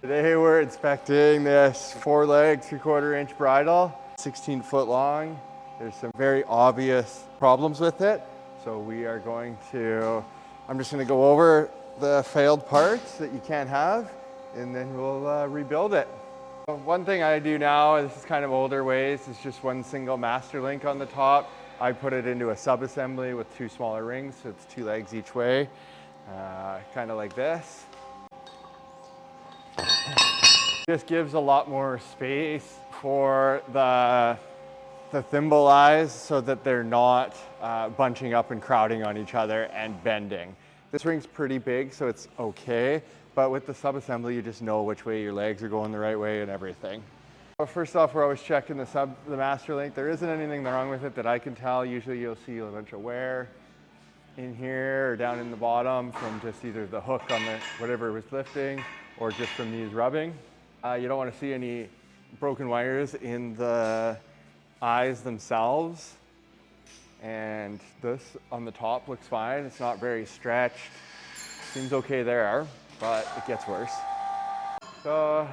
Today we're inspecting this 4-leg, 3/4 inch bridle, 16 foot long. There's some very obvious problems with it. So I'm just gonna go over the failed parts that you can't have, and then we'll rebuild it. One thing I do now, this is kind of older ways, is just one single master link on the top. I put it into a sub-assembly with 2 smaller rings, so it's 2 legs each way, kind of like this. This gives a lot more space for the thimble eyes so that they're not bunching up and crowding on each other and bending. This ring's pretty big, so it's okay, but with the sub-assembly, you just know which way your legs are going the right way and everything. Well, first off, we're always checking the master link. There isn't anything wrong with it that I can tell. Usually you'll see a bunch of wear in here or down in the bottom from just either the hook on whatever was lifting or just from these rubbing. You don't want to see any broken wires in the eyes themselves. And this on the top looks fine. It's not very stretched. Seems okay there, but it gets worse. So,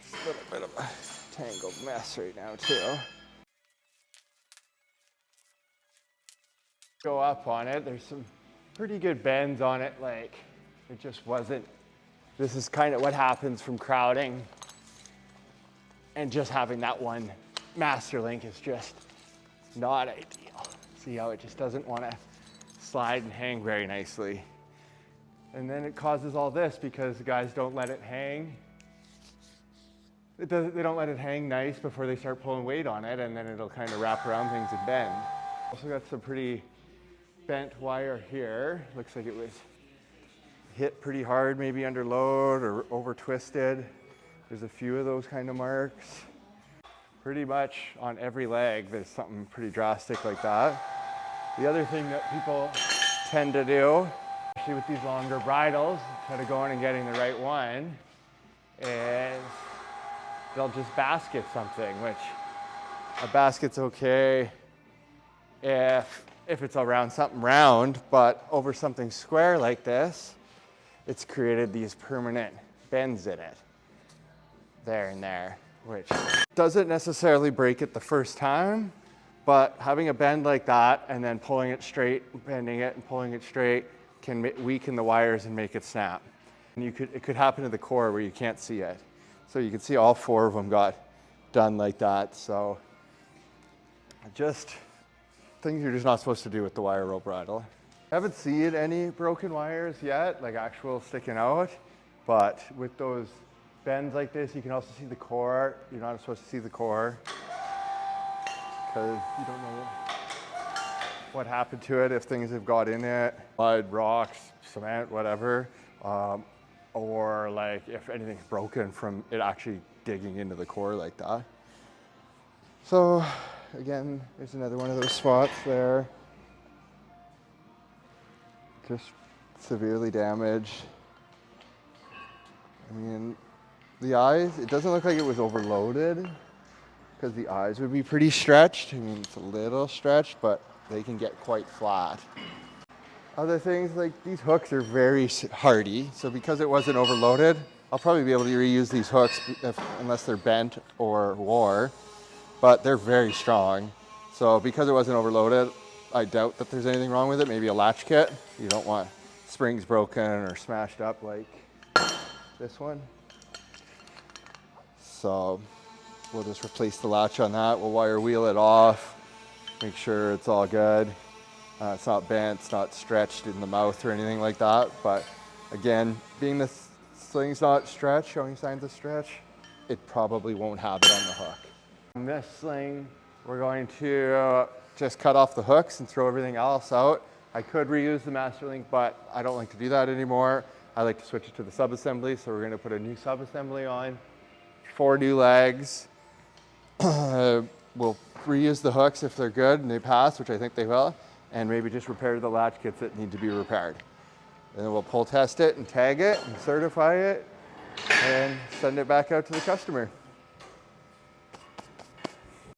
it's a little bit of a tangled mess right now too. Go up on it. There's some pretty good bends on it. Like, it just wasn't. This is kind of what happens from crowding. And just having that one master link is just not ideal. See how it just doesn't want to slide and hang very nicely. And then it causes all this because the guys don't let it hang. They don't let it hang nice before they start pulling weight on it, and then it'll kind of wrap around things and bend. Also got some pretty bent wire here. Looks like it was hit pretty hard, maybe under load or over twisted. There's a few of those kind of marks. Pretty much on every leg, there's something pretty drastic like that. The other thing that people tend to do, especially with these longer bridles, instead of going and getting the right one, is they'll just basket something, which a basket's okay if it's around something round, but over something square like this, it's created these permanent bends in it, there and there, which doesn't necessarily break it the first time, but having a bend like that and then pulling it straight, bending it and pulling it straight can weaken the wires and make it snap. And it could happen to the core where you can't see it. So you can see all 4 of them got done like that. So just things you're just not supposed to do with the wire rope bridle. I haven't seen any broken wires yet, like actual sticking out, but with those bends like this, you can also see the core. You're not supposed to see the core because you don't know what happened to it, if things have got in it, mud, rocks, cement, whatever, or like if anything's broken from it actually digging into the core like that. So again, there's another one of those spots there. Just severely damaged. I mean, the eyes, it doesn't look like it was overloaded because the eyes would be pretty stretched. I mean, it's a little stretched, but they can get quite flat. Other things, like these hooks are very hardy. So because it wasn't overloaded, I'll probably be able to reuse these hooks unless they're bent or wore, but they're very strong. So because it wasn't overloaded, I doubt that there's anything wrong with it. Maybe a latch kit. You don't want springs broken or smashed up like this one. So we'll just replace the latch on that. We'll wire wheel it off, make sure it's all good. It's not bent, it's not stretched in the mouth or anything like that. But again, being the sling's not stretched, showing signs of stretch, it probably won't have it on the hook. On this sling, we're going to just cut off the hooks and throw everything else out. I could reuse the master link, but I don't like to do that anymore. I like to switch it to the sub-assembly, so we're going to put a new sub-assembly on, 4 new legs. We'll reuse the hooks if they're good and they pass, which I think they will, and maybe just repair the latch kits that need to be repaired. And then we'll pull test it and tag it and certify it and send it back out to the customer.